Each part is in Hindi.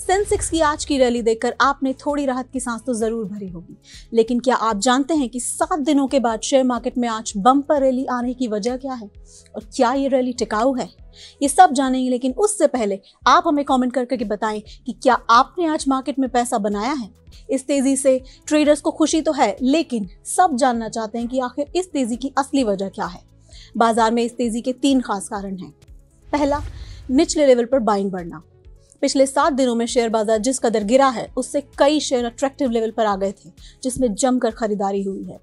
सेंसेक्स की आज की रैली देखकर आपने थोड़ी राहत की सांस तो जरूर भरी होगी, लेकिन क्या आप जानते हैं कि 7 दिनों के बाद शेयर मार्केट में आज बम्पर रैली आने की वजह क्या है और क्या ये रैली टिकाऊ है? ये सब जानेंगे, लेकिन उससे पहले आप हमें कमेंट करके बताएं कि क्या आपने आज मार्केट में पैसा बनाया है। इस तेजी से ट्रेडर्स को खुशी तो है, लेकिन सब जानना चाहते हैं कि आखिर इस तेजी की असली वजह क्या है। बाजार में इस तेजी के 3 खास कारण हैं। पहला, निचले लेवल पर बाइंग बढ़ना। पिछले 7 दिनों में शेयर बाजार जिस कदर गिरा है, उससे कई शेयर अट्रैक्टिव लेवल पर आ गए थे, जिसमें जमकर खरीदारी हुई है।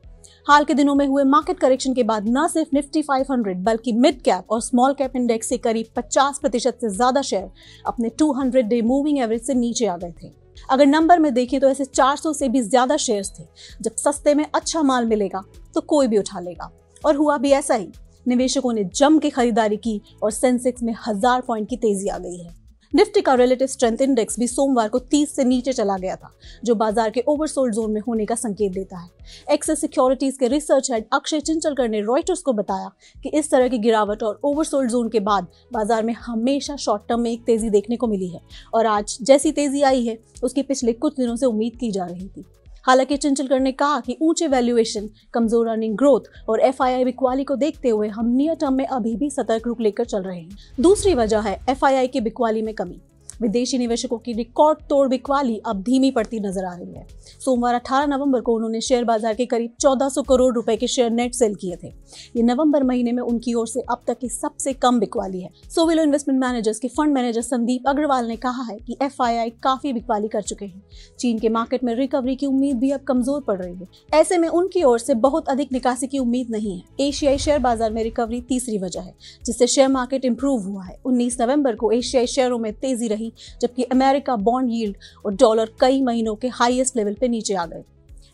हाल के दिनों में हुए मार्केट करेक्शन के बाद न सिर्फ निफ्टी 500 बल्कि मिड कैप और स्मॉल कैप इंडेक्स से करीब 50% से ज्यादा शेयर अपने 200 डे मूविंग एवरेज से नीचे आ गए थे। अगर नंबर में देखें तो ऐसे 400 से भी ज्यादा शेयर्स थे। जब सस्ते में अच्छा माल मिलेगा तो कोई भी उठा लेगा, और हुआ भी ऐसा ही। निवेशकों ने जम के खरीदारी की और सेंसेक्स में 1000 पॉइंट की तेजी आ गई है। निफ्टी का रिलेटिव स्ट्रेंथ इंडेक्स भी सोमवार को 30 से नीचे चला गया था, जो बाजार के ओवरसोल्ड जोन में होने का संकेत देता है। एक्सेस सिक्योरिटीज के रिसर्च हेड अक्षय चिंचलकर ने रॉयटर्स को बताया कि इस तरह की गिरावट और ओवरसोल्ड जोन के बाद बाजार में हमेशा शॉर्ट टर्म में एक तेजी देखने को मिली है, और आज जैसी तेजी आई है उसकी पिछले कुछ दिनों से उम्मीद की जा रही थी। हालांकि चिंचलकर ने कहा कि ऊंचे वैल्यूएशन, कमजोर अर्निंग ग्रोथ और एफआईआई बिकवाली को देखते हुए हम नियर टर्म में अभी भी सतर्क रुख लेकर चल रहे हैं। दूसरी वजह है एफआईआई की बिकवाली में कमी। विदेशी निवेशकों की रिकॉर्ड तोड़ बिकवाली अब धीमी पड़ती नजर आ रही है। सोमवार 18 नवंबर को उन्होंने शेयर बाजार के करीब 1400 करोड़ रुपए के शेयर नेट सेल किए थे। ये नवंबर महीने में उनकी ओर से अब तक की सबसे कम बिकवाली है। सोविलो इन्वेस्टमेंट मैनेजर्स के फंड मैनेजर संदीप अग्रवाल ने कहा है कि एफआईआई काफी बिकवाली कर चुके हैं। चीन के मार्केट में रिकवरी की उम्मीद भी अब कमजोर पड़ रही है। ऐसे में उनकी ओर से बहुत अधिक निकासी की उम्मीद नहीं है। एशियाई शेयर बाजार में रिकवरी तीसरी वजह है, जिससे शेयर मार्केट इंप्रूव हुआ है। 19 नवंबर को एशियाई शेयरों में तेजी रही, जबकि अमेरिका बॉन्ड यील्ड और डॉलर कई महीनों के हाईएस्ट लेवल पे नीचे आ गए।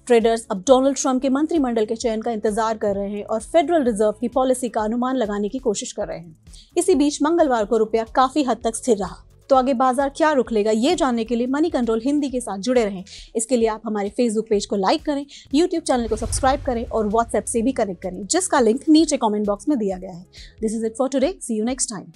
ट्रेडर्स अब डोनाल्ड ट्रंप के मंत्रिमंडल के चयन का इंतजार कर रहे हैं और फेडरल रिजर्व की पॉलिसी का अनुमान लगाने की कोशिश कर रहे हैं। इसी बीच मंगलवार को रुपया काफी हद तक स्थिर रहा। तो आगे बाजार क्या रुख लेगा, ये जानने के लिए मनी कंट्रोल हिंदी के साथ जुड़े रहें। इसके लिए आप हमारे फेसबुक पेज को लाइक करें, यूट्यूब चैनल को सब्सक्राइब करें और व्हाट्सएप से भी कनेक्ट करें, जिसका लिंक नीचे कमेंट बॉक्स में दिया गया है। This is it for today. See you next time.